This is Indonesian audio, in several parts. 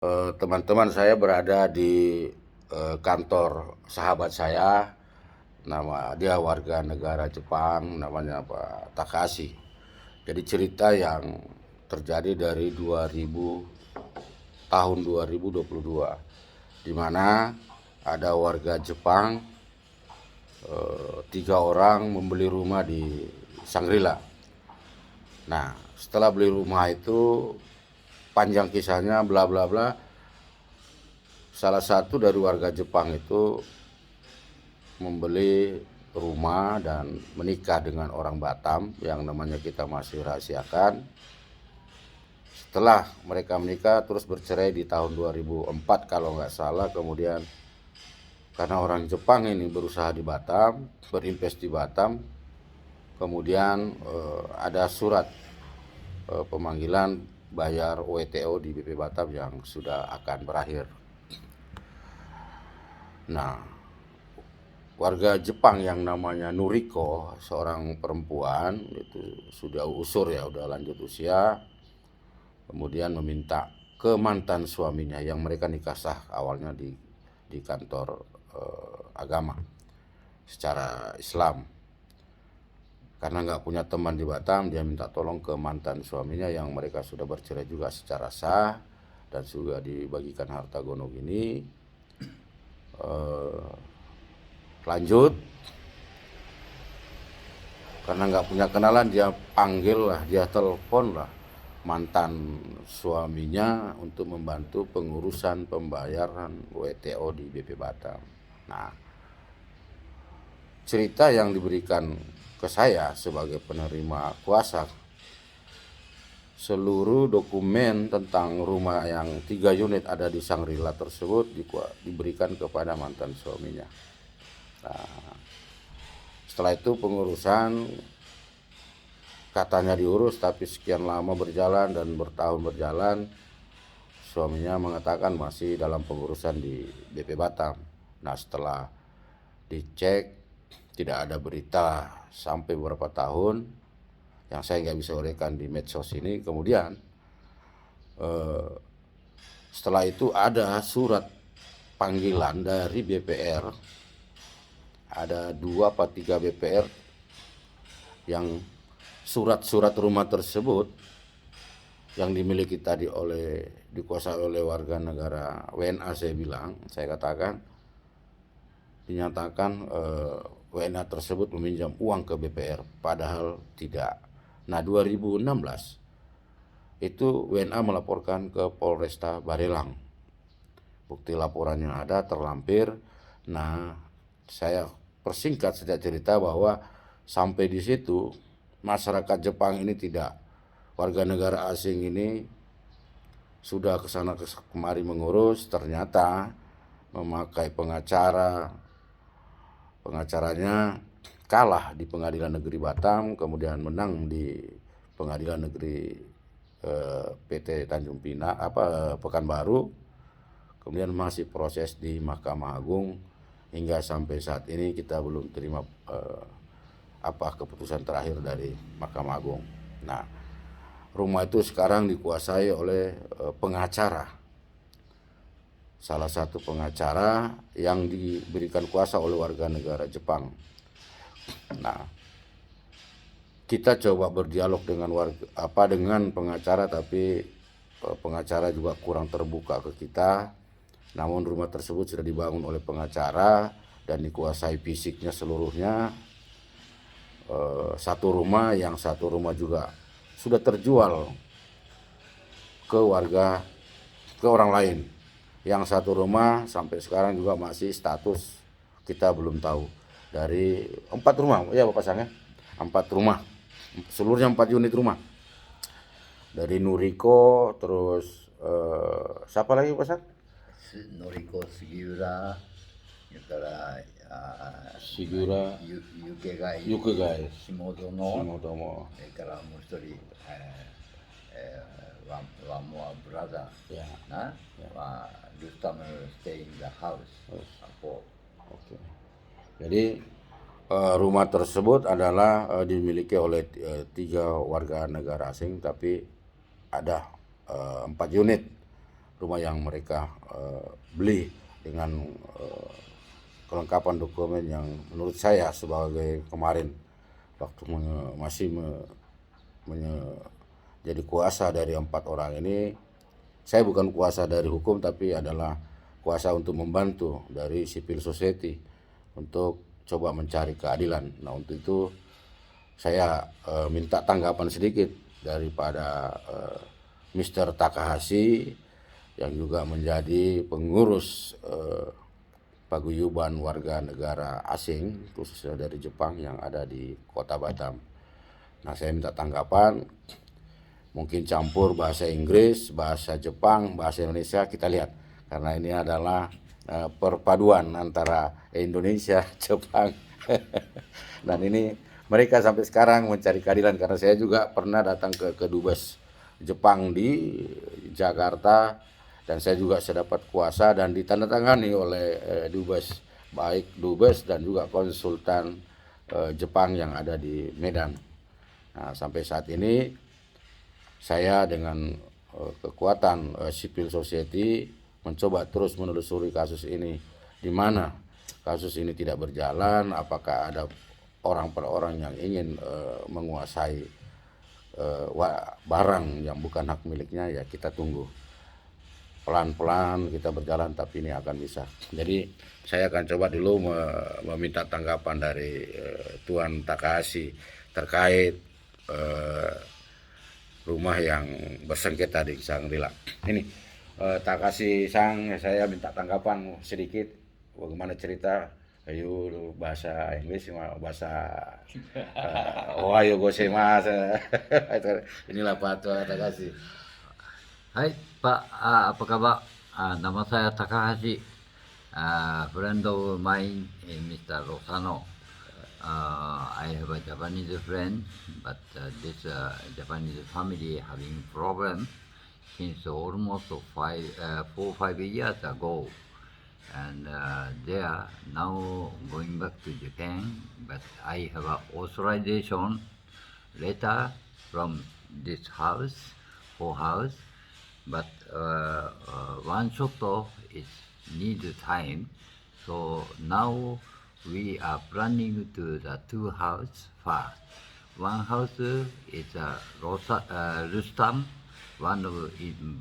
Teman-teman saya berada di kantor sahabat saya, nama dia warga negara Jepang, namanya Pak Takashi. Jadi cerita yang terjadi dari tahun 2022, di mana ada warga Jepang, 3 orang membeli rumah di Shangri-La. Nah, setelah beli rumah itu panjang kisahnya, bla bla bla. Salah satu dari warga Jepang itu membeli rumah dan menikah dengan orang Batam yang namanya kita masih rahasiakan. Setelah mereka menikah terus bercerai di tahun 2004 kalau nggak salah. Kemudian karena orang Jepang ini berusaha di Batam, berinvest di Batam, kemudian ada surat pemanggilan bayar WTO di BP Batam yang sudah akan berakhir. Nah, warga Jepang yang namanya Nuriko, seorang perempuan, itu sudah usur ya, udah lanjut usia, kemudian meminta ke mantan suaminya yang mereka nikah sah awalnya di kantor agama secara Islam. Karena nggak punya teman di Batam, dia minta tolong ke mantan suaminya yang mereka sudah bercerai juga secara sah dan juga dibagikan harta gono gini. Lanjut, karena nggak punya kenalan, dia panggil lah, dia telepon lah mantan suaminya untuk membantu pengurusan pembayaran WTO di BP Batam. Nah, cerita yang diberikan ke saya sebagai penerima kuasa, seluruh dokumen tentang rumah yang 3 unit ada di Shangri-La tersebut diberikan kepada mantan suaminya. Nah, setelah itu pengurusan katanya diurus, tapi sekian lama berjalan dan bertahun berjalan, suaminya mengatakan masih dalam pengurusan di BP Batam. Nah, setelah dicek tidak ada berita sampai beberapa tahun yang saya nggak bisa uraikan di medsos ini. Kemudian setelah itu ada surat panggilan dari BPR, ada 2 atau 3 BPR yang surat-surat rumah tersebut yang dimiliki tadi dikuasai oleh warga negara WNA. Saya katakan dinyatakan WNA tersebut meminjam uang ke BPR, padahal tidak. Nah, 2016 itu WNA melaporkan ke Polresta Barelang. Bukti laporannya ada, terlampir. Nah, saya persingkat sejak cerita bahwa sampai di situ masyarakat Jepang ini tidak, warga negara asing ini sudah kesana kemari mengurus, ternyata memakai pengacaranya kalah di Pengadilan Negeri Batam, kemudian menang di Pengadilan Negeri PT Tanjung Pinang Pekanbaru, kemudian masih proses di Mahkamah Agung hingga sampai saat ini kita belum terima keputusan terakhir dari Mahkamah Agung. Nah, rumah itu sekarang dikuasai oleh pengacara, salah satu pengacara yang diberikan kuasa oleh warga negara Jepang. Nah, kita coba berdialog dengan pengacara, tapi pengacara juga kurang terbuka ke kita. Namun rumah tersebut sudah dibangun oleh pengacara dan dikuasai fisiknya seluruhnya. Satu rumah juga sudah terjual ke orang lain. Yang satu rumah sampai sekarang juga masih status kita belum tahu. Dari 4 rumah, ya Bapak Sang ya, 4 rumah, seluruhnya 4 unit rumah. Dari Nuriko, terus siapa lagi Pak Sang? Noriko Sugiura, Sigura, Yukegai, Shimodomo, それからもう一人、one more brother, Ya. Rustam stay in the house. Oke. Jadi rumah tersebut adalah dimiliki oleh 3 warga negara asing, tapi ada 4 unit. rumah yang mereka beli dengan kelengkapan dokumen yang menurut saya sebagai kemarin waktu masih jadi kuasa dari 4 orang ini, saya bukan kuasa dari hukum tapi adalah kuasa untuk membantu dari civil society untuk coba mencari keadilan. Nah, untuk itu saya minta tanggapan sedikit daripada Mr. Takahashi yang juga menjadi pengurus paguyuban warga negara asing khususnya dari Jepang yang ada di kota Batam. Nah, saya minta tanggapan, mungkin campur bahasa Inggris, bahasa Jepang, bahasa Indonesia, kita lihat. Karena ini adalah perpaduan antara Indonesia, Jepang. Dan ini mereka sampai sekarang mencari keadilan, karena saya juga pernah datang ke Dubes Jepang di Jakarta, dan saya juga sedapat kuasa dan ditandatangani oleh Dubes, baik Dubes dan juga konsultan Jepang yang ada di Medan. Nah, sampai saat ini saya dengan kekuatan civil society mencoba terus menelusuri kasus ini, di mana kasus ini tidak berjalan, apakah ada orang per orang yang ingin menguasai barang yang bukan hak miliknya. Ya, kita tunggu, pelan-pelan kita berjalan, tapi ini akan bisa. Jadi saya akan coba dulu meminta tanggapan dari Tuan Takahashi terkait rumah yang bersengketa di Shangri-La. Ini Takahashi-san, saya minta tanggapan sedikit, bagaimana cerita. Ayo, bahasa Inggris, bahasa Ohayo gozaimasu. Inilah Pak Takahashi. Hai Pak, apa kabar? Nama saya Takahashi, friend of mine, Mr. Rosano. I have a Japanese friend, but this Japanese family having problem since almost 4-5 years ago, and they are now going back to Japan. But I have a authorization letter from this house, but one shot is need time. So now we are planning to the 2 house first. One house is Rustam, one of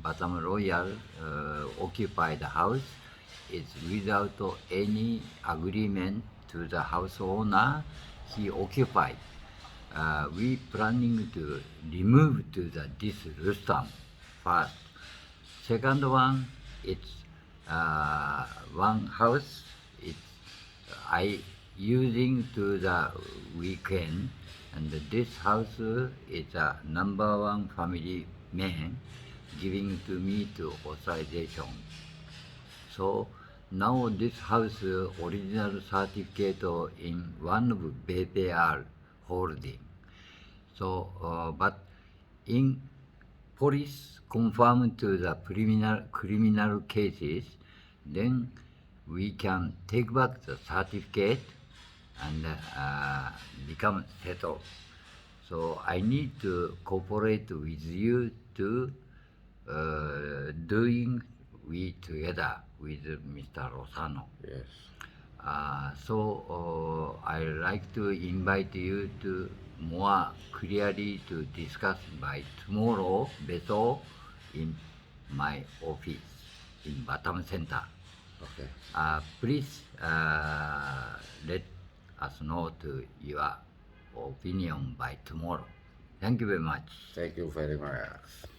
Batam Royal occupied house. It's without any agreement to the house owner. He occupied. We planning to remove to this Rustam first. Second one, it's one house. It's I using to the weekend, and this house is a number 1 family man giving to me to authorization. So now this house original certificate in one of BPR holding. So but in police confirm to the criminal cases, then we can take back the certificate and become settled. So I need to cooperate with you to doing we together with Mr. Rosano. Yes. So I like to invite you to more clearly to discuss by tomorrow, better in my office in Batam Center. Okay. Please let us know to your opinion by tomorrow. Thank you very much. Thank you very much.